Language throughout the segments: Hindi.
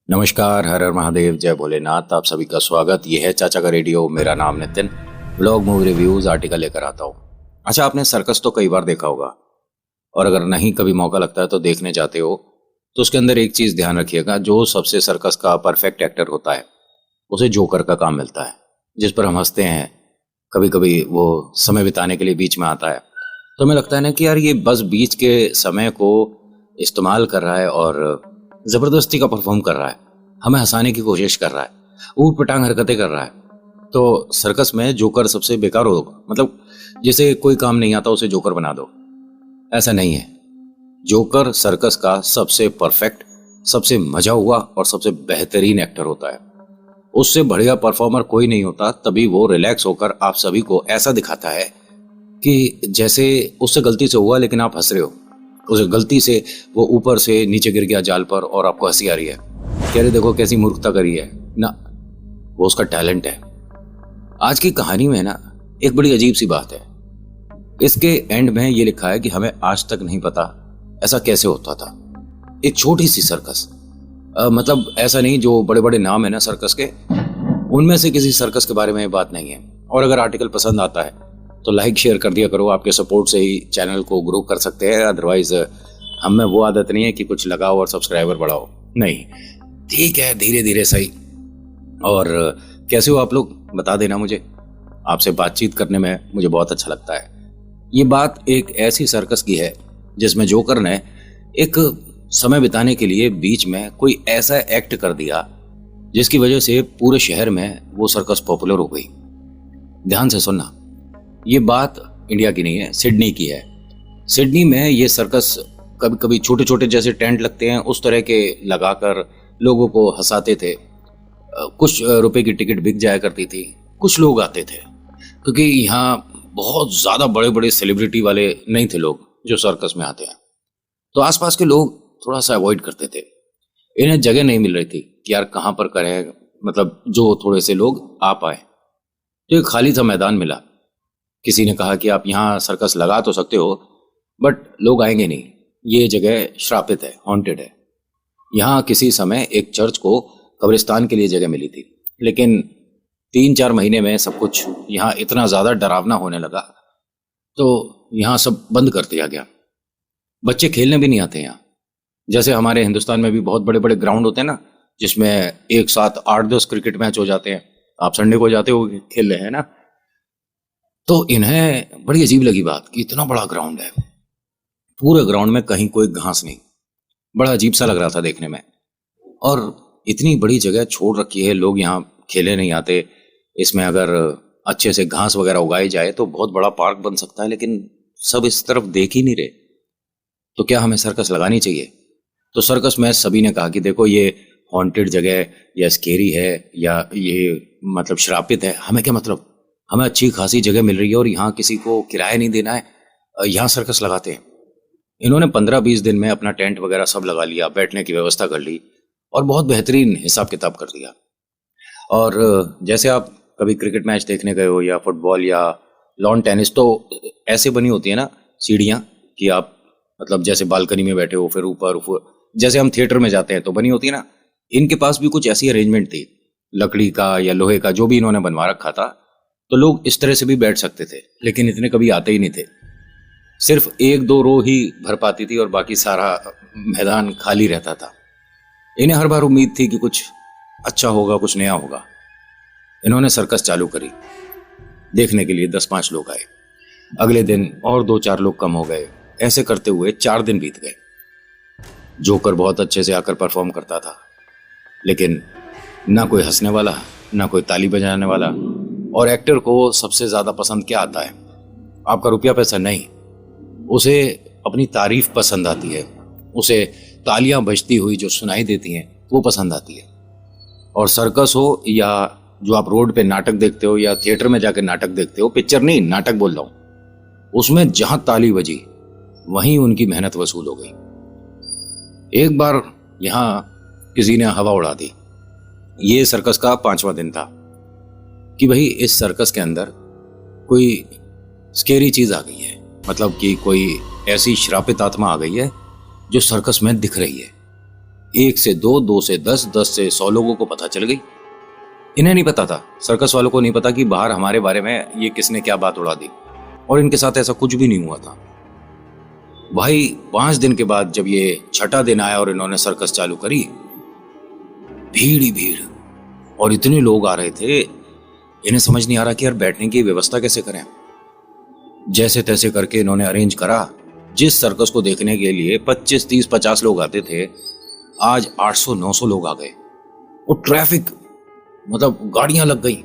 नमस्कार, हर हर महादेव, जय भोलेनाथ। आप सभी का स्वागत। ये है चाचा का रेडियो। मेरा नाम Nitin. Vlog, movie reviews, article लेकर आता हूँ। अच्छा, आपने सर्कस तो कई बार देखा होगा, और अगर नहीं कभी मौका लगता है तो देखने जाते हो, तो उसके अंदर एक चीज़ ध्यान रखिएगा। जो सबसे सर्कस का परफेक्ट एक्टर होता है उसे जोकर का काम मिलता है, जिस पर हम हंसते हैं। कभी कभी वो समय बिताने के लिए बीच में आता है, तो हमें लगता है ना कि यार ये बस बीच के समय को इस्तेमाल कर रहा है और ज़बरदस्ती का परफॉर्म कर रहा है, हमें हंसाने की कोशिश कर रहा है, ऊट पटांग हरकतें कर रहा है। तो सर्कस में जोकर सबसे बेकार होगा, मतलब जिसे कोई काम नहीं आता उसे जोकर बना दो, ऐसा नहीं है। जोकर सर्कस का सबसे परफेक्ट, सबसे मजा हुआ और सबसे बेहतरीन एक्टर होता है। उससे बढ़िया परफॉर्मर कोई नहीं होता। तभी वो रिलैक्स होकर आप सभी को ऐसा दिखाता है कि जैसे उससे गलती से हुआ लेकिन आप हंस रहे हो। उसे गलती से वो ऊपर से नीचे गिर गया जाल पर और आपको हंसी आ रही है, कह रहे देखो कैसी मूर्खता करी है ना। वो उसका टैलेंट है। आज की कहानी में ना एक बड़ी अजीब सी बात है। इसके एंड में ये लिखा है कि हमें आज तक नहीं पता ऐसा कैसे होता था। एक छोटी सी सर्कस, मतलब ऐसा नहीं जो बड़े बड़े नाम है ना सर्कस के, उनमें से किसी सर्कस के बारे में बात नहीं है। और अगर आर्टिकल पसंद आता है तो लाइक शेयर कर दिया करो। आपके सपोर्ट से ही चैनल को ग्रो कर सकते हैं। अदरवाइज हम में वो आदत नहीं है कि कुछ लगाओ और सब्सक्राइबर बढ़ाओ, नहीं। ठीक है, धीरे धीरे सही। और कैसे हो आप लोग, बता देना मुझे। आपसे बातचीत करने में मुझे बहुत अच्छा लगता है। ये बात एक ऐसी सर्कस की है जिसमें जोकर ने एक समय बिताने के लिए बीच में कोई ऐसा एक्ट कर दिया जिसकी वजह से पूरे शहर में वो सर्कस पॉपुलर हो गई। ध्यान से सुनना, ये बात इंडिया की नहीं है, सिडनी की है। सिडनी में ये सर्कस कभी कभी छोटे छोटे जैसे टेंट लगते हैं उस तरह के लगाकर लोगों को हंसाते थे। कुछ रुपए की टिकट बिक जाया करती थी, कुछ लोग आते थे, क्योंकि यहाँ बहुत ज़्यादा बड़े बड़े सेलिब्रिटी वाले नहीं थे लोग जो सर्कस में आते हैं। तो आसपास के लोग थोड़ा सा अवॉइड करते थे। इन्हें जगह नहीं मिल रही थी कि यार कहाँ पर करें, मतलब जो थोड़े से लोग आ पाए। तो एक खाली सा मैदान मिला। किसी ने कहा कि आप यहाँ सर्कस लगा तो सकते हो, बट लोग आएंगे नहीं, ये जगह श्रापित है, हॉन्टेड है। यहाँ किसी समय एक चर्च को कब्रिस्तान के लिए जगह मिली थी, लेकिन 3-4 महीने में सब कुछ यहाँ इतना ज़्यादा डरावना होने लगा तो यहाँ सब बंद कर दिया गया। बच्चे खेलने भी नहीं आते यहाँ। जैसे हमारे हिंदुस्तान में भी बहुत बड़े बड़े ग्राउंड होते हैं ना, जिसमें एक साथ 8-10 क्रिकेट मैच हो जाते हैं। आप संडे को जाते हो खेल रहे हैं ना। तो इन्हें बड़ी अजीब लगी बात कि इतना बड़ा ग्राउंड है, पूरे ग्राउंड में कहीं कोई घास नहीं। बड़ा अजीब सा लग रहा था देखने में। और इतनी बड़ी जगह छोड़ रखी है, लोग यहाँ खेले नहीं आते। इसमें अगर अच्छे से घास वगैरह उगाई जाए तो बहुत बड़ा पार्क बन सकता है, लेकिन सब इस तरफ देख ही नहीं रहे। तो क्या हमें सर्कस लगानी चाहिए? तो सर्कस में सभी ने कहा कि देखो ये हॉन्टेड जगह या स्केरी है या ये मतलब श्रापित है, हमें क्या मतलब, हमें अच्छी खासी जगह मिल रही है और यहाँ किसी को किराया नहीं देना है, यहाँ सर्कस लगाते हैं। इन्होंने 15-20 दिन में अपना टेंट वगैरह सब लगा लिया, बैठने की व्यवस्था कर ली और बहुत बेहतरीन हिसाब किताब कर दिया। और जैसे आप कभी क्रिकेट मैच देखने गए हो या फुटबॉल या लॉन टेनिस, तो ऐसे बनी होती है ना सीढ़ियाँ कि आप मतलब जैसे बालकनी में बैठे हो, फिर ऊपर जैसे हम थिएटर में जाते हैं तो बनी होती है ना। इनके पास भी कुछ ऐसी अरेंजमेंट थी, लकड़ी का या लोहे का, जो भी इन्होंने बनवा रखा था। तो लोग इस तरह से भी बैठ सकते थे, लेकिन इतने कभी आते ही नहीं थे। सिर्फ 1-2 रो ही भर पाती थी और बाकी सारा मैदान खाली रहता था। इन्हें हर बार उम्मीद थी कि कुछ अच्छा होगा, कुछ नया होगा। इन्होंने सर्कस चालू करी। देखने के लिए 10-5 लोग आए। अगले दिन और 2-4 लोग कम हो गए। ऐसे करते हुए 4 दिन बीत गए। जोकर बहुत अच्छे से आकर परफॉर्म करता था, लेकिन ना कोई हंसने वाला, ना कोई ताली बजाने वाला। और एक्टर को सबसे ज्यादा पसंद क्या आता है? आपका रुपया पैसा नहीं, उसे अपनी तारीफ पसंद आती है। उसे तालियां बजती हुई जो सुनाई देती हैं वो पसंद आती है। और सर्कस हो या जो आप रोड पे नाटक देखते हो या थिएटर में जाकर नाटक देखते हो, पिक्चर नहीं नाटक बोल रहा हूं, उसमें जहां ताली बजी वहीं उनकी मेहनत वसूल हो गई। एक बार यहां किसी ने हवा उड़ा दी। ये सर्कस का 5वां दिन था कि भाई इस सर्कस के अंदर कोई स्केरी चीज आ गई है, मतलब कि कोई ऐसी श्रापित आत्मा आ गई है जो सर्कस में दिख रही है। 1 से 2, 2 से 10, 10 से 100 लोगों को पता चल गई। इन्हें नहीं पता था, सर्कस वालों को नहीं पता कि बाहर हमारे बारे में ये किसने क्या बात उड़ा दी, और इनके साथ ऐसा कुछ भी नहीं हुआ था। भाई 5 दिन के बाद जब ये छठा दिन आया और इन्होंने सर्कस चालू करी, भीड़ ही भीड़, और इतने लोग आ रहे थे, इन्हें समझ नहीं आ रहा कि यार बैठने की व्यवस्था कैसे करें। जैसे तैसे करके इन्होंने अरेंज करा। जिस सर्कस को देखने के लिए 25, 30, 50 लोग आते थे, आज 800, 900 लोग आ गए। और ट्रैफिक, मतलब गाड़ियां लग गई।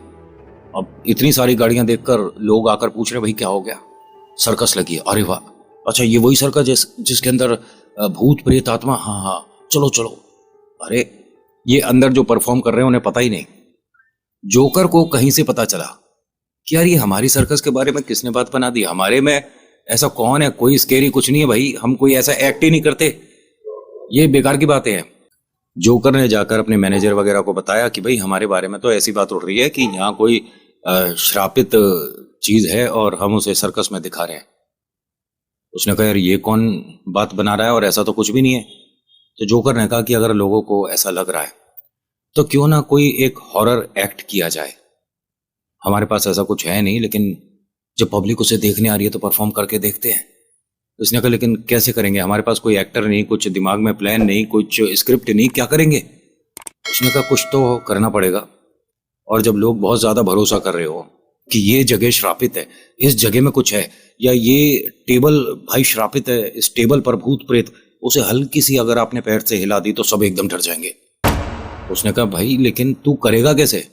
अब इतनी सारी गाड़ियां देखकर लोग आकर पूछ रहे भाई क्या हो गया? सर्कस लगी है। अरे वाह, अच्छा ये वही सर्कस जिसके अंदर भूत प्रेत आत्मा, हाँ हाँ चलो चलो। अरे ये अंदर जो परफॉर्म कर रहे हैं उन्हें पता ही नहीं। जोकर को कहीं से पता चला कि यार ये हमारी सर्कस के बारे में किसने बात बना दी, हमारे में ऐसा कौन है, कोई स्केरी कुछ नहीं है भाई, हम कोई ऐसा एक्ट ही नहीं करते, ये बेकार की बातें हैं। जोकर ने जाकर अपने मैनेजर वगैरह को बताया कि भाई हमारे बारे में तो ऐसी बात उड़ रही है कि यहाँ कोई श्रापित चीज है और हम उसे सर्कस में दिखा रहे हैं। उसने कहा यार ये कौन बात बना रहा है, और ऐसा तो कुछ भी नहीं है। तो जोकर ने कहा कि अगर लोगों को ऐसा लग रहा है तो क्यों ना कोई एक हॉरर एक्ट किया जाए। हमारे पास ऐसा कुछ है नहीं, लेकिन जब पब्लिक उसे देखने आ रही है तो परफॉर्म करके देखते हैं। उसने कहा लेकिन कैसे करेंगे, हमारे पास कोई एक्टर नहीं, कुछ दिमाग में प्लान नहीं, कुछ स्क्रिप्ट नहीं, क्या करेंगे? उसने कहा कुछ तो करना पड़ेगा। और जब लोग बहुत ज्यादा भरोसा कर रहे हो कि ये जगह श्रापित है, इस जगह में कुछ है, या ये टेबल भाई श्रापित है, इस टेबल पर भूत प्रेत, उसे हल्की सी अगर आपने पैर से हिला दी तो सब एकदम डर जाएंगे। उसने कहा भाई लेकिन तू करेगा कैसे?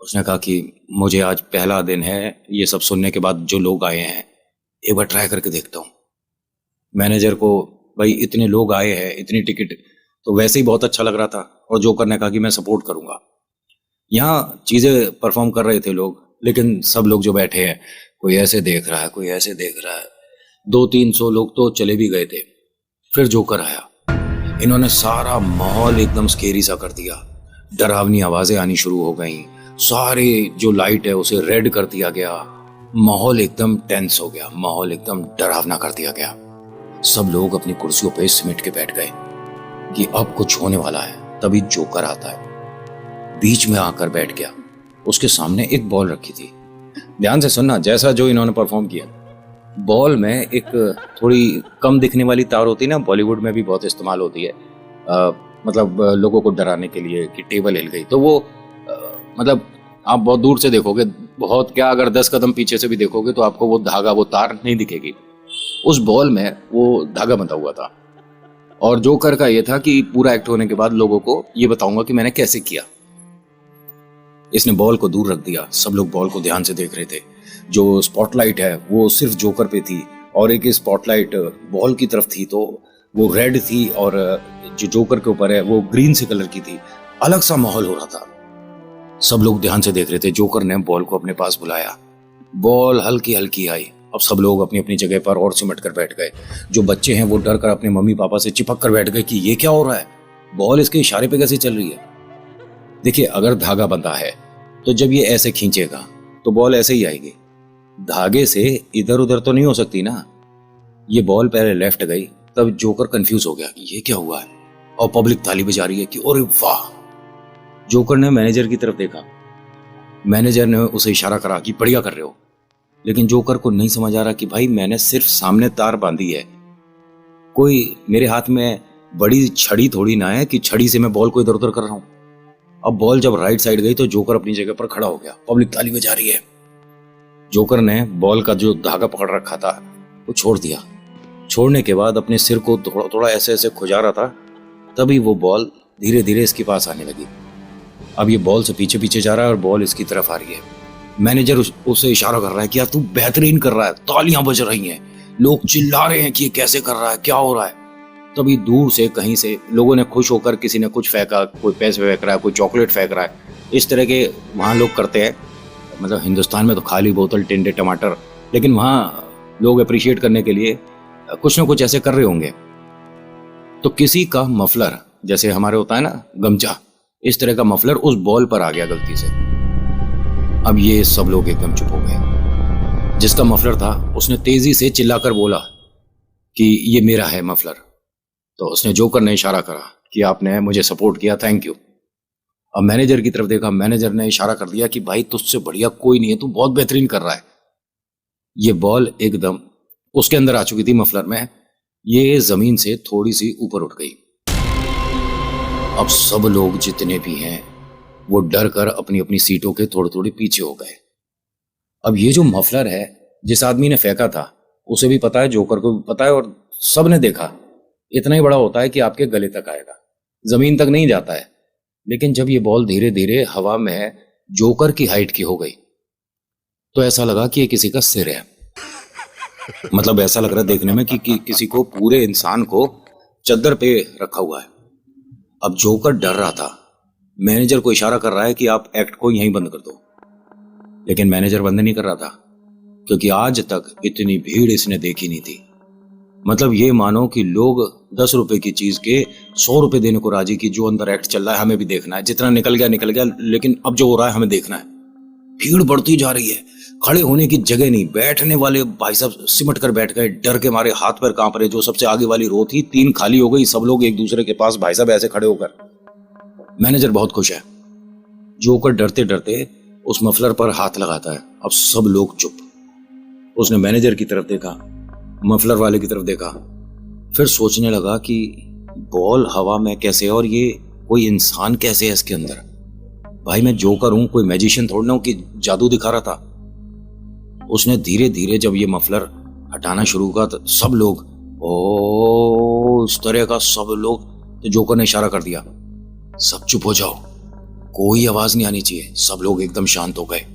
उसने कहा कि मुझे आज पहला दिन है, ये सब सुनने के बाद जो लोग आए हैं एक बार ट्राई करके देखता हूँ। मैनेजर को भाई इतने लोग आए हैं, इतनी टिकट, तो वैसे ही बहुत अच्छा लग रहा था, और जोकर ने कहा कि मैं सपोर्ट करूंगा। यहाँ चीजें परफॉर्म कर रहे थे लोग, लेकिन सब लोग जो बैठे हैं, कोई ऐसे देख रहा है, कोई ऐसे देख रहा है। 200-300 लोग तो चले भी गए थे। फिर जोकर आया, इन्होंने सारा माहौल एकदम स्केरी सा कर दिया। डरावनी आवाजें आनी शुरू हो गई, सारे जो लाइट है उसे रेड कर दिया गया, माहौल एकदम टेंस हो गया, माहौल एकदम डरावना कर दिया गया। सब लोग अपनी कुर्सियों पे सिमट के बैठ गए कि अब कुछ होने वाला है। तभी जोकर आता है, बीच में आकर बैठ गया। उसके सामने एक बॉल रखी थी। ध्यान से सुनना, जैसा जो इन्होंने परफॉर्म किया, बॉल में एक थोड़ी कम दिखने वाली तार होती है ना, बॉलीवुड में भी बहुत इस्तेमाल होती है, मतलब लोगों को डराने के लिए कि टेबल हिल गई, तो वो मतलब आप बहुत दूर से देखोगे, बहुत क्या अगर 10 कदम पीछे से भी देखोगे तो आपको वो धागा, वो तार नहीं दिखेगी। उस बॉल में वो धागा बंधा हुआ था। और जोकर का ये था कि पूरा एक्ट होने के बाद लोगों को ये बताऊंगा कि मैंने कैसे किया। इसने बॉल को दूर रख दिया, सब लोग बॉल को ध्यान से देख रहे थे। जो स्पॉटलाइट है वो सिर्फ जोकर पे थी, और एक स्पॉटलाइट बॉल की तरफ थी तो वो रेड थी, और जो जोकर के ऊपर है वो ग्रीन से कलर की थी। अलग सा माहौल हो रहा था, सब लोग ध्यान से देख रहे थे। जोकर ने बॉल को अपने पास बुलाया, बॉल हल्की हल्की आई। अब सब लोग अपनी अपनी जगह पर और सिमट कर बैठ गए। जो बच्चे हैं वो डर कर अपने मम्मी पापा से चिपक कर बैठ गए कि ये क्या हो रहा है, बॉल इसके इशारे पे कैसे चल रही है। देखिए, अगर धागा बंधा है तो जब ये ऐसे खींचेगा तो बॉल ऐसे ही आएगी, धागे से इधर उधर तो नहीं हो सकती ना। ये बॉल पहले लेफ्ट गई, तब जोकर कंफ्यूज हो गया, ये क्या हुआ है, और पब्लिक ताली बजा रही है कि अरे वाह। जोकर ने मैनेजर की तरफ देखा, मैनेजर ने उसे इशारा करा कि बढ़िया कर रहे हो, लेकिन जोकर को नहीं समझ आ रहा कि भाई मैंने सिर्फ सामने तार बांधी है, कोई मेरे हाथ में बड़ी छड़ी थोड़ी ना है कि छड़ी से मैं बॉल को इधर उधर कर रहा हूं। अब बॉल जब राइट साइड गई तो जोकर अपनी जगह पर खड़ा हो गया, पब्लिक ताली बजा रही है। जोकर ने बॉल का जो धागा पकड़ रखा था वो छोड़ दिया। छोड़ने के बाद अपने सिर को थोड़ा थोड़ा ऐसे ऐसे खुजा रहा था, तभी वो बॉल धीरे धीरे इसके पास आने लगी। अब ये बॉल से पीछे पीछे जा रहा है और बॉल इसकी तरफ आ रही है। मैनेजर उसे इशारा कर रहा है कि यार तू बेहतरीन कर रहा है, तालियां बज रही हैं, लोग चिल्ला रहे हैं कि ये कैसे कर रहा है, क्या हो रहा है। तभी दूर से कहीं से लोगों ने खुश होकर, किसी ने कुछ फेंका, कोई पैसे फेंक रहा है, कोई चॉकलेट फेंक रहा है। इस तरह के वहाँ लोग करते हैं। मतलब हिंदुस्तान में तो खाली बोतल, टिंडे, टमाटर, लेकिन वहाँ लोग अप्रिशिएट करने के लिए कुछ ना कुछ ऐसे कर रहे होंगे। तो किसी का मफलर, जैसे हमारे होता है ना गमछा, इस तरह का मफलर उस बॉल पर आ गया गलती से। अब ये सब लोग एकदम चुप हो गए। जिसका मफलर था उसने तेजी से चिल्लाकर बोला कि ये मेरा है मफलर। तो उसने जोकर ने इशारा करा कि आपने मुझे सपोर्ट किया, थैंक यू। अब मैनेजर की तरफ देखा, मैनेजर ने इशारा कर दिया कि भाई तुझसे बढ़िया कोई नहीं है, तू बहुत बेहतरीन कर रहा है। ये बॉल एकदम उसके अंदर आ चुकी थी मफलर में, ये जमीन से थोड़ी सी ऊपर उठ गई। अब सब लोग जितने भी हैं वो डर कर अपनी अपनी सीटों के थोड़े थोड़े पीछे हो गए। अब ये जो मफलर है जिस आदमी ने फेंका था उसे भी पता है, जोकर को भी पता है, और सब ने देखा इतना ही बड़ा होता है कि आपके गले तक आएगा, जमीन तक नहीं जाता है। लेकिन जब ये बॉल धीरे धीरे हवा में जोकर की हाइट की हो गई तो ऐसा लगा कि ये किसी का सिर है। मतलब ऐसा लग रहा है देखने में कि किसी को, पूरे इंसान को चद्दर पे रखा हुआ है। अब जोकर डर रहा था, मैनेजर को इशारा कर रहा है कि आप एक्ट को यहीं बंद कर दो, लेकिन मैनेजर बंद नहीं कर रहा था क्योंकि आज तक इतनी भीड़ इसने देखी नहीं थी। मतलब ये मानो कि लोग 10 रुपए की चीज के 100 रुपए देने को राजी की, जो अंदर एक्ट चल रहा है हमें भी देखना है, जितना निकल गया, लेकिन अब जो हो रहा है हमें देखना है। भीड़ बढ़ती जा रही है, खड़े होने की जगह नहीं, बैठने वाले भाई साहब सिमट कर बैठ गए, डर के मारे हाथ पैर कांप रहे। जो सबसे आगे वाली रो थी 3 खाली हो गई, सब लोग एक दूसरे के पास भाई साहब ऐसे खड़े होकर। मैनेजर बहुत खुश है, जोकर डरते डरते उस मफलर पर हाथ लगाता है। अब सब लोग चुप। उसने मैनेजर की तरफ देखा, मफलर वाले की तरफ देखा, फिर सोचने लगा कि बॉल हवा में कैसे, और ये कोई इंसान कैसे है इसके अंदर। भाई मैं जोकर हूं, कोई मैजिशियन थोड़ा ना हूं कि जादू दिखा रहा था। उसने धीरे धीरे जब ये मफलर हटाना शुरू किया तो सब लोग ओ इस तरह का, सब लोग, तो जोकर ने इशारा कर दिया, सब चुप हो जाओ, कोई आवाज नहीं आनी चाहिए। सब लोग एकदम शांत हो गए।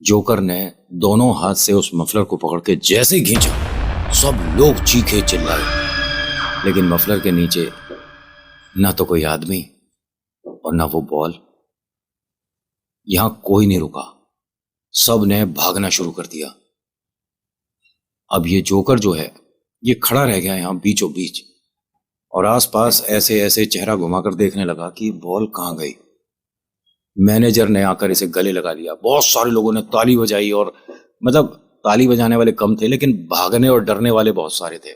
जोकर ने दोनों हाथ से उस मफलर को पकड़ के जैसे ही खींचा, सब लोग चीखे चिल्लाए, लेकिन मफलर के नीचे ना तो कोई आदमी और ना वो बॉल। यहां कोई नहीं रुका, सब ने भागना शुरू कर दिया। अब ये जोकर जो है ये खड़ा रह गया यहां बीचों बीच, और आसपास ऐसे ऐसे चेहरा घुमाकर देखने लगा कि बॉल कहां गई। मैनेजर ने आकर इसे गले लगा लिया, बहुत सारे लोगों ने ताली बजाई, और मतलब ताली बजाने वाले कम थे लेकिन भागने और डरने वाले बहुत सारे थे।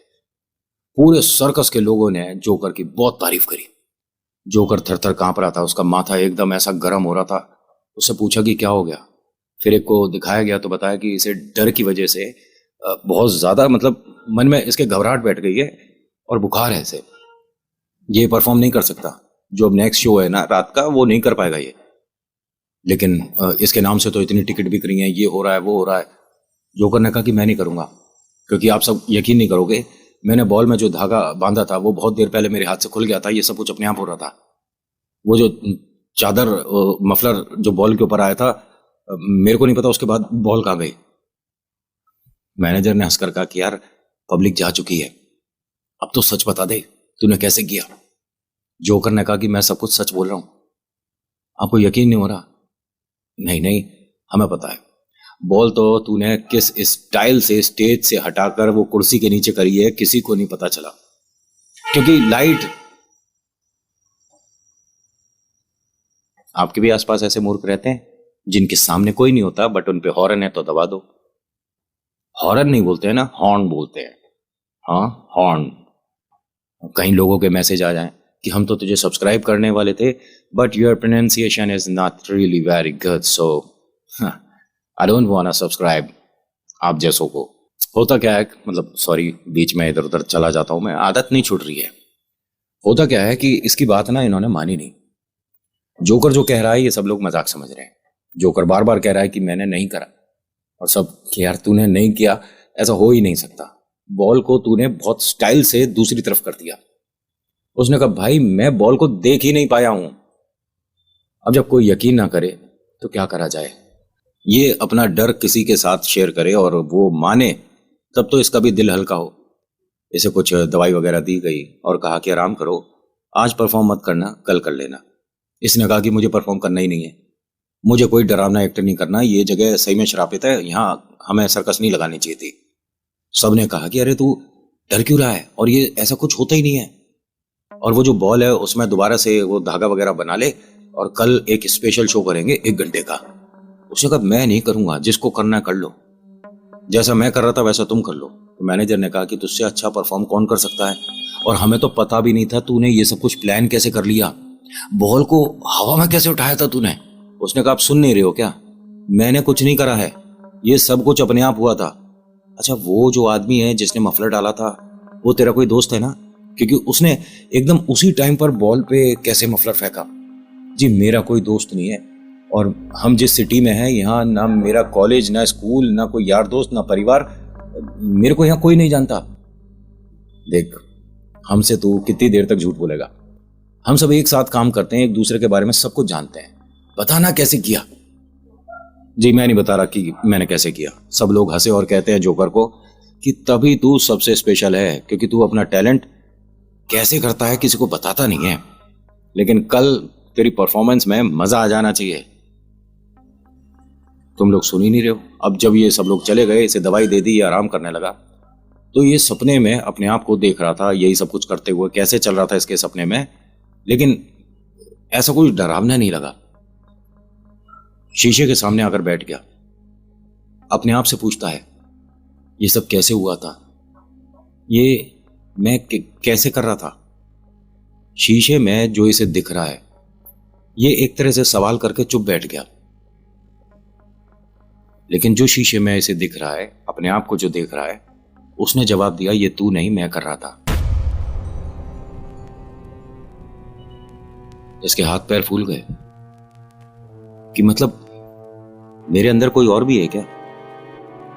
पूरे सर्कस के लोगों ने जोकर की बहुत तारीफ करी। जोकर थर थर कांप रहा था, उसका माथा एकदम ऐसा गर्म हो रहा था। उससे पूछा कि क्या हो गया, फिर एक को दिखाया गया तो बताया कि इसे डर की वजह से बहुत ज्यादा, मतलब मन में इसके घबराहट बैठ गई है और बुखार है इसे, ये परफॉर्म नहीं कर सकता। जो अब नेक्स्ट शो है ना रात का, वो नहीं कर पाएगा ये। लेकिन इसके नाम से तो इतनी टिकट बिक रही हैं, ये हो रहा है वो हो रहा है। जोकर ने कहा कि मैं नहीं करूंगा, क्योंकि आप सब यकीन नहीं करोगे, मैंने बॉल में जो धागा बांधा था वो बहुत देर पहले मेरे हाथ से खुल गया था, ये सब कुछ अपने आप हो रहा था। वो जो चादर मफलर जो बॉल के ऊपर आया था, मेरे को नहीं पता उसके बाद बॉल कहाँ गई। मैनेजर ने हंसकर कहा कि यार पब्लिक जा चुकी है, अब तो सच बता दे तूने कैसे किया। जोकर ने कहा कि मैं सब कुछ सच बोल रहा हूं, आपको यकीन नहीं हो रहा। नहीं नहीं हमें पता है, बॉल तो तूने किस स्टाइल से स्टेज से हटाकर वो कुर्सी के नीचे करी है, किसी को नहीं पता चला, क्योंकि लाइट। आपके भी आसपास ऐसे मूर्ख रहते हैं जिनके सामने कोई नहीं होता बट उन पे हॉर्न है तो दबा दो। हॉर्न नहीं बोलते हैं ना, हॉर्न बोलते हैं। हाँ हॉर्न। कहीं लोगों के मैसेज आ जाएं कि हम तो तुझे सब्सक्राइब करने वाले थे but your pronunciation is not really very good, so I don't want to subscribe. आप जैसों को होता क्या है, मतलब सॉरी बीच में इधर उधर चला जाता हूं मैं, आदत नहीं छूट रही है। होता क्या है कि इसकी बात ना इन्होंने मानी नहीं। जोकर जो कह रहा है ये सब लोग मजाक समझ रहे हैं। जोकर बार बार कह रहा है कि मैंने नहीं करा, और सब कि यार तूने नहीं किया, ऐसा हो ही नहीं सकता, बॉल को तूने बहुत स्टाइल से दूसरी तरफ कर दिया। उसने कहा भाई मैं बॉल को देख ही नहीं पाया हूं। अब जब कोई यकीन ना करे तो क्या करा जाए। ये अपना डर किसी के साथ शेयर करे और वो माने, तब तो इसका भी दिल हल्का हो। इसे कुछ दवाई वगैरह दी गई और कहा कि आराम करो, आज परफॉर्म मत करना, कल कर लेना। इसने कहा कि मुझे परफॉर्म करना ही नहीं है, मुझे कोई डरावना एक्ट नहीं करना, ये जगह सही में श्रापित है, यहाँ हमें सर्कस नहीं लगानी चाहिए थी। सबने कहा कि अरे तू डर क्यों रहा है, और ये ऐसा कुछ होता ही नहीं है, और वो जो बॉल है उसमें दोबारा से वो धागा वगैरह बना ले और कल एक स्पेशल शो करेंगे 1 घंटे का। उसने कहा मैं नहीं करूंगा, जिसको करना कर लो, जैसा मैं कर रहा था वैसा तुम कर लो। तो मैनेजर ने कहा कि तुझसे अच्छा परफॉर्म कौन कर सकता है, और हमें तो पता भी नहीं था तूने ये सब कुछ प्लान कैसे कर लिया, बॉल को हवा में कैसे उठाया था तूने। उसने कहा आप सुन नहीं रहे हो क्या, मैंने कुछ नहीं करा है, ये सब कुछ अपने आप हुआ था। अच्छा, वो जो आदमी है जिसने मफलर डाला था वो तेरा कोई दोस्त है ना, क्योंकि उसने एकदम उसी टाइम पर बॉल पे कैसे मफलर फेंका। जी मेरा कोई दोस्त नहीं है, और हम जिस सिटी में हैं यहाँ ना मेरा कॉलेज, ना स्कूल, ना कोई यार दोस्त, ना परिवार, मेरे को यहाँ कोई नहीं जानता। देख, हमसे तू कितनी देर तक झूठ बोलेगा, हम सब एक साथ काम करते हैं, एक दूसरे के बारे में सब कुछ जानते हैं, बताना कैसे किया। जी मैं नहीं बता रहा कि मैंने कैसे किया। सब लोग हंसे और कहते हैं जोकर को कि तभी तू सबसे स्पेशल है, क्योंकि तू अपना टैलेंट कैसे करता है किसी को बताता नहीं है, लेकिन कल तेरी परफॉर्मेंस में मजा आ जाना चाहिए। तुम लोग सुन ही नहीं रहे हो। अब जब ये सब लोग चले गए, इसे दवाई दे दी, ये आराम करने लगा, तो ये सपने में अपने आप को देख रहा था, यही सब कुछ करते हुए कैसे चल रहा था इसके सपने में, लेकिन ऐसा कुछ डरावना नहीं लगा। शीशे के सामने आकर बैठ गया, अपने आप से पूछता है ये सब कैसे हुआ था, ये मैं कैसे कर रहा था। शीशे में जो इसे दिख रहा है, ये एक तरह से सवाल करके चुप बैठ गया, लेकिन जो शीशे में इसे दिख रहा है, अपने आप को जो देख रहा है, उसने जवाब दिया ये तू नहीं, मैं कर रहा था। इसके हाथ पैर फूल गए कि मतलब मेरे अंदर कोई और भी है क्या।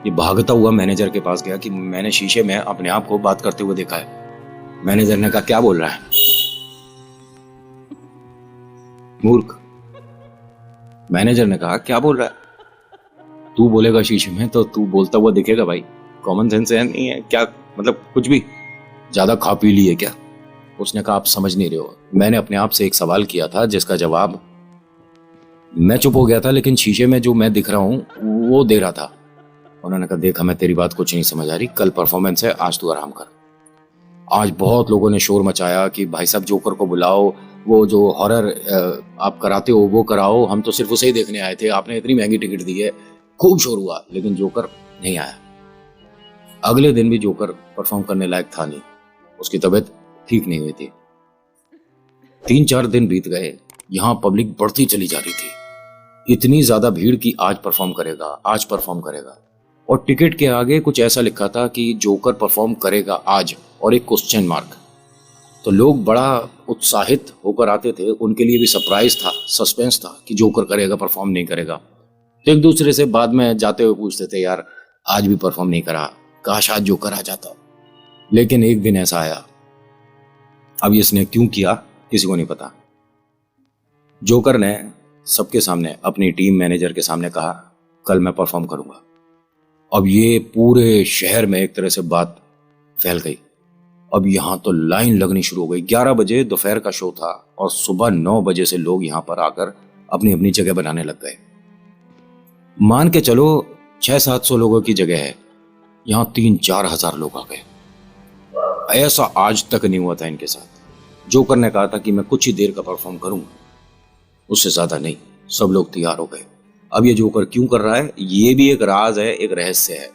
ये भागता हुआ मैनेजर के पास गया कि मैंने शीशे में अपने आप को बात करते हुए देखा है। मैनेजर ने कहा क्या बोल रहा है, मूर्ख। मैनेजर ने कहा क्या बोल रहा है, तू बोलेगा शीशे में तो तू बोलता हुआ दिखेगा भाई, कॉमन सेंस है नहीं है क्या, मतलब कुछ भी, ज्यादा खा पी ली है क्या। उसने कहा आप समझ नहीं रहे हो, मैंने अपने आप से एक सवाल किया था जिसका जवाब मैं चुप हो गया था, लेकिन शीशे में जो मैं दिख रहा हूं वो दे रहा था। उन्होंने कहा देखा मैं तेरी बात कुछ नहीं समझ आ रही, कल परफॉर्मेंस है, आज तू आराम कर। आज बहुत लोगों ने शोर मचाया कि भाई साहब जोकर को बुलाओ, वो जो हॉरर आप कराते हो वो कराओ, हम तो सिर्फ उसे ही देखने आए थे, आपने इतनी महंगी टिकट दी है। खूब शोर हुआ, लेकिन जोकर नहीं आया। अगले दिन भी जोकर परफॉर्म करने लायक था नहीं, उसकी तबीयत ठीक नहीं हुई थी। 3-4 दिन बीत गए, यहां पब्लिक बढ़ती चली जा रही थी, इतनी ज्यादा भीड़ की आज परफॉर्म करेगा, आज परफॉर्म करेगा, और टिकट के आगे कुछ ऐसा लिखा था कि जोकर परफॉर्म करेगा आज, और एक क्वेश्चन मार्क। तो लोग बड़ा उत्साहित होकर आते थे, उनके लिए भी सरप्राइज था, सस्पेंस था कि जोकर करेगा परफॉर्म नहीं करेगा। तो एक दूसरे से बाद में जाते हुए पूछते थे यार आज भी परफॉर्म नहीं करा, काश आज जोकर आ जाता। लेकिन एक दिन ऐसा आया, अब इसने क्यों किया किसी को नहीं पता। जोकर ने सबके सामने, अपनी टीम मैनेजर के सामने कहा कल मैं परफॉर्म करूंगा। अब ये पूरे शहर में एक तरह से बात फैल गई। अब यहां तो लाइन लगनी शुरू हो गई। 11 बजे दोपहर का शो था और सुबह 9 बजे से लोग यहां पर आकर अपनी अपनी जगह बनाने लग गए। मान के चलो 600-700 लोगों की जगह है, यहां 3-4 हजार लोग आ गए। ऐसा आज तक नहीं हुआ था इनके साथ। जोकर ने कहा था कि मैं कुछ ही देर का परफॉर्म करूंगा, उससे ज्यादा नहीं। सब लोग तैयार हो गए। अब ये जोकर क्यों कर रहा है ये भी एक राज है, एक रहस्य है,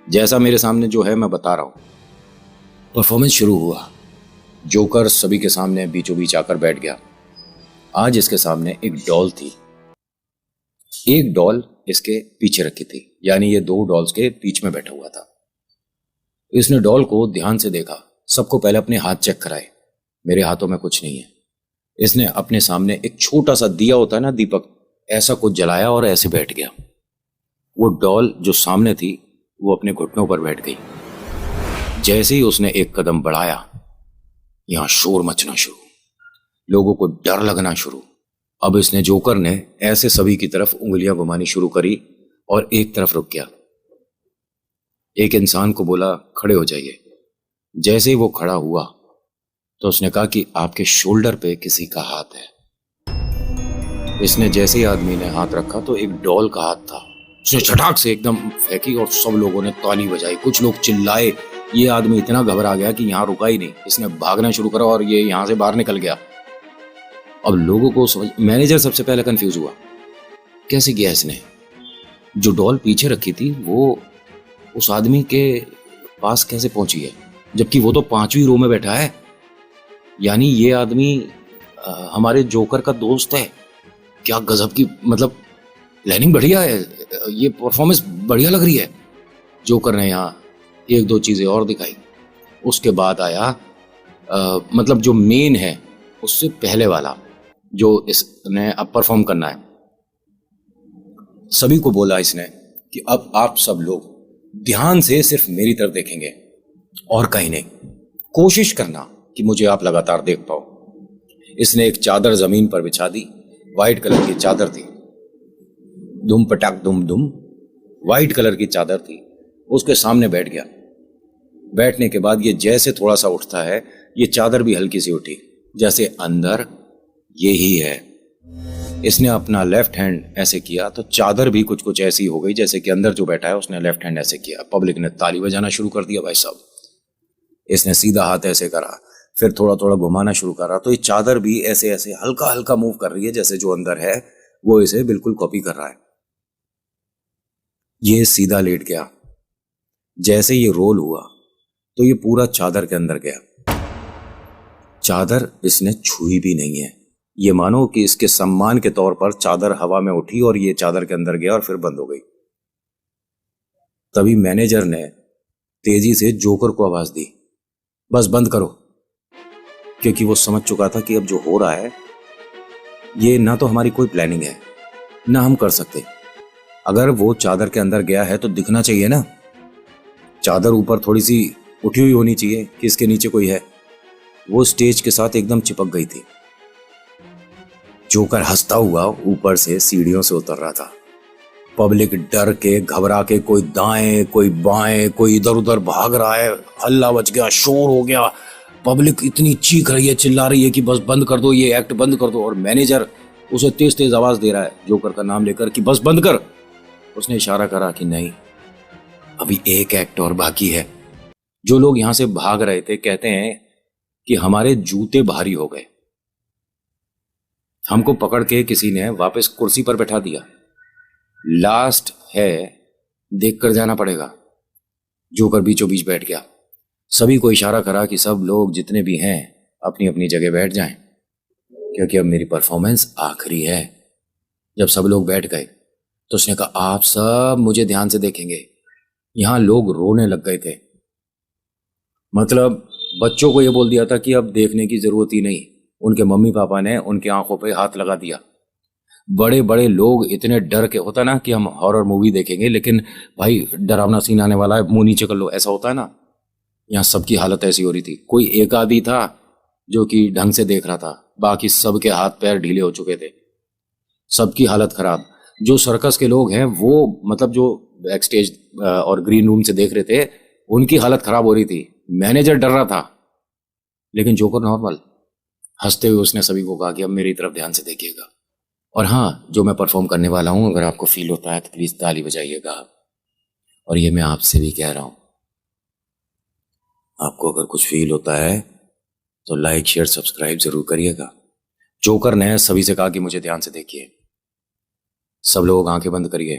जैसा मेरे सामने जो है मैं बता रहा हूं। परफॉर्मेंस शुरू हुआ। जोकर सभी के सामने बीचों बीच आकर बैठ गया। आज इसके सामने एक डॉल थी, एक डॉल इसके पीछे रखी थी, यानी ये 2 डॉल्स के बीच में बैठा हुआ था। इसने डॉल को ध्यान से देखा। सबको पहले अपने हाथ चेक कराए, मेरे हाथों में कुछ नहीं है। इसने अपने सामने एक छोटा सा दिया होता है ना, दीपक, ऐसा कुछ जलाया और ऐसे बैठ गया। वो डॉल जो सामने थी वो अपने घुटनों पर बैठ गई। जैसे ही उसने एक कदम बढ़ाया, यहां शोर मचना शुरू, लोगों को डर लगना शुरू। अब इसने, जोकर ने ऐसे सभी की तरफ उंगलियां घुमानी शुरू करी और एक तरफ रुक गया। एक इंसान को बोला खड़े हो जाइए। जैसे ही वो खड़ा हुआ तो उसने कहा कि आपके शोल्डर पे किसी का हाथ है। इसने जैसे ही आदमी ने हाथ रखा तो एक डॉल का हाथ था। उसने झटाक से एकदम फेंकी और सब लोगों ने ताली बजाई, कुछ लोग चिल्लाए। ये आदमी इतना घबरा गया कि यहां रुका ही नहीं, इसने भागना शुरू करा और ये यहां से बाहर निकल गया। अब लोगों को समझ, मैनेजर सबसे पहले कंफ्यूज हुआ, कैसे किया इसने। जो डॉल पीछे रखी थी वो उस आदमी के पास कैसे पहुंची है, जबकि वो तो 5वीं रो में बैठा है। यानी ये आदमी हमारे जोकर का दोस्त है। क्या गजब की, मतलब प्लानिंग बढ़िया है, ये परफॉर्मेंस बढ़िया लग रही है। जोकर ने यहाँ एक दो चीजें और दिखाई। उसके बाद आया मतलब जो मेन है उससे पहले वाला, जो इसने अब परफॉर्म करना है। सभी को बोला इसने कि अब आप सब लोग ध्यान से सिर्फ मेरी तरफ देखेंगे और कहीं नहीं। कोशिश करना कि मुझे आप लगातार देख पाओ। इसने एक चादर जमीन पर बिछा दी। वाइट कलर की चादर थी। धुम पटाक धुम धुम, वाइट कलर की चादर थी। उसके सामने बैठ गया। बैठने के बाद ये जैसे थोड़ा सा उठता है, ये चादर भी हल्की सी उठी, जैसे अंदर ये ही है। इसने अपना लेफ्ट हैंड ऐसे किया तो चादर भी कुछ कुछ ऐसी हो गई जैसे कि अंदर जो बैठा है उसने लेफ्ट हैंड ऐसे किया। पब्लिक ने ताली बजाना शुरू कर दिया। भाई साहब, इसने सीधा हाथ ऐसे करा, फिर थोड़ा थोड़ा घुमाना शुरू करा, तो ये चादर भी ऐसे ऐसे हल्का हल्का मूव कर रही है, जैसे जो अंदर है वो इसे बिल्कुल कॉपी कर रहा है। ये सीधा लेट गया। जैसे ये रोल हुआ तो ये पूरा चादर के अंदर गया। चादर इसने छुई भी नहीं है। ये मानो कि इसके सम्मान के तौर पर चादर हवा में उठी और ये चादर के अंदर गया और फिर बंद हो गई। तभी मैनेजर ने तेजी से जोकर को आवाज दी, बस बंद करो। क्योंकि वो समझ चुका था कि अब जो हो रहा है ये ना तो हमारी कोई प्लानिंग है, ना हम कर सकते। अगर वो चादर के अंदर गया है तो दिखना चाहिए ना। चादर ऊपर थोड़ी सी उठी हुई होनी चाहिए कि इसके नीचे कोई है। वो स्टेज के साथ एकदम चिपक गई थी। जोकर हंसता हुआ ऊपर से सीढ़ियों से उतर रहा था। पब्लिक डर के घबरा के कोई दाएं कोई बाएं कोई इधर उधर भाग रहा है। हल्ला मच गया, शोर हो गया। पब्लिक इतनी चीख रही है, चिल्ला रही है कि बस बंद कर दो, ये एक्ट बंद कर दो। और मैनेजर उसे तेज तेज आवाज दे रहा है जोकर का नाम लेकर कि बस बंद कर। उसने इशारा करा कि नहीं, अभी एक एक्ट और बाकी है। जो लोग यहां से भाग रहे थे कहते हैं कि हमारे जूते भारी हो गए। हमको पकड़ के किसी ने वापस कुर्सी पर बैठा दिया। लास्ट है, देख कर जाना पड़ेगा। जोकर बीचों बीच बैठ गया। सभी को इशारा करा कि सब लोग जितने भी हैं अपनी अपनी जगह बैठ जाएं, क्योंकि अब मेरी परफॉर्मेंस आखिरी है। जब सब लोग बैठ गए तो उसने कहा, आप सब मुझे ध्यान से देखेंगे। यहां लोग रोने लग गए थे। मतलब बच्चों को यह बोल दिया था कि अब देखने की जरूरत ही नहीं। उनके मम्मी पापा ने उनकी आंखों पे हाथ लगा दिया। बड़े बड़े लोग इतने डर के, होता ना कि हम हॉरर मूवी देखेंगे लेकिन भाई डरावना सीन आने वाला है, मुंह नीचे कर लो, ऐसा होता है ना। यहाँ सबकी हालत ऐसी हो रही थी। कोई एक आदमी था जो कि ढंग से देख रहा था, बाकी सबके हाथ पैर ढीले हो चुके थे, सबकी हालत खराब। जो सर्कस के लोग हैं वो मतलब जो बैक स्टेज और ग्रीन रूम से देख रहे थे उनकी हालत खराब हो रही थी। मैनेजर डर रहा था लेकिन जोकर नॉर्मल। हंसते हुए उसने सभी को कहा कि अब मेरी तरफ ध्यान से देखिएगा। और हाँ, जो मैं परफॉर्म करने वाला हूं अगर आपको फील होता है तो प्लीज ताली बजाइएगा। और ये मैं आपसे भी कह रहा हूं, आपको अगर कुछ फील होता है तो लाइक शेयर सब्सक्राइब जरूर करिएगा। जोकर ने सभी से कहा कि मुझे ध्यान से देखिए। सब लोग आंखें बंद करिए।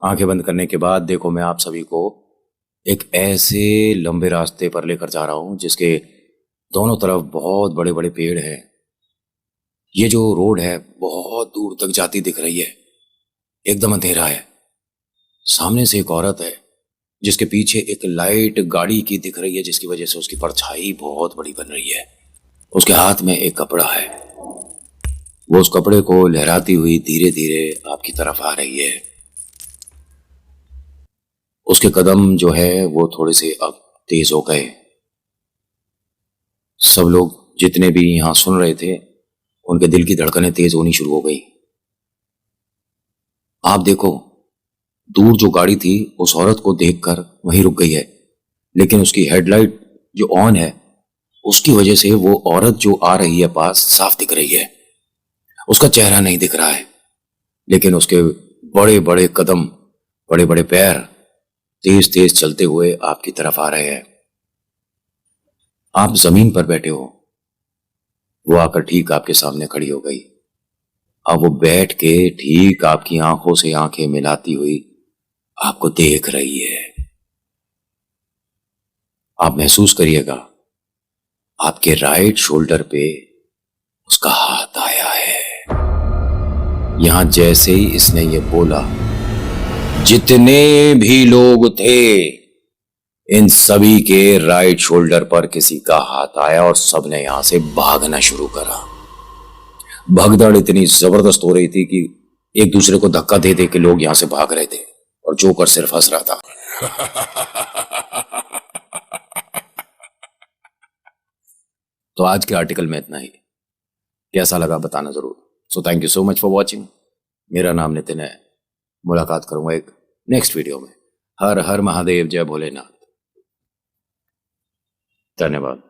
आंखें बंद करने के बाद देखो, मैं आप सभी को एक ऐसे लंबे रास्ते पर लेकर जा रहा हूं जिसके दोनों तरफ बहुत बड़े बड़े पेड़ हैं। ये जो रोड है बहुत दूर तक जाती दिख रही है। एकदम अंधेरा है। सामने से एक औरत है जिसके पीछे एक लाइट गाड़ी की दिख रही है, जिसकी वजह से उसकी परछाई बहुत बड़ी बन रही है। उसके हाथ में एक कपड़ा है। वो उस कपड़े को लहराती हुई धीरे धीरे आपकी तरफ आ रही है। उसके कदम जो है वो थोड़े से अब तेज हो गए। सब लोग जितने भी यहां सुन रहे थे उनके दिल की धड़कनें तेज होनी शुरू हो गई। आप देखो, दूर जो गाड़ी थी उस औरत को देखकर वहीं रुक गई है, लेकिन उसकी हेडलाइट जो ऑन है उसकी वजह से वो औरत जो आ रही है पास साफ दिख रही है। उसका चेहरा नहीं दिख रहा है, लेकिन उसके बड़े बड़े कदम, बड़े बड़े पैर तेज तेज चलते हुए आपकी तरफ आ रहे हैं। आप जमीन पर बैठे हो, वो आकर ठीक आपके सामने खड़ी हो गई। अब वो बैठ के ठीक आपकी आंखों से आंखें मिलाती हुई आपको देख रही है। आप महसूस करिएगा आपके राइट शोल्डर पे उसका हाथ आया है। यहां जैसे ही इसने ये बोला, जितने भी लोग थे इन सभी के राइट शोल्डर पर किसी का हाथ आया और सबने यहां से भागना शुरू करा। भगदड़ इतनी जबरदस्त हो रही थी कि एक दूसरे को धक्का दे दे के लोग यहां से भाग रहे थे और जोकर सिर्फ हंस रहा था। तो आज के आर्टिकल में इतना ही। कैसा लगा बताना जरूर। So thank you so much for watching. मेरा नाम नितिन है। मुलाकात करूंगा एक नेक्स्ट वीडियो में। हर हर महादेव, जय भोलेनाथ। धन्यवाद।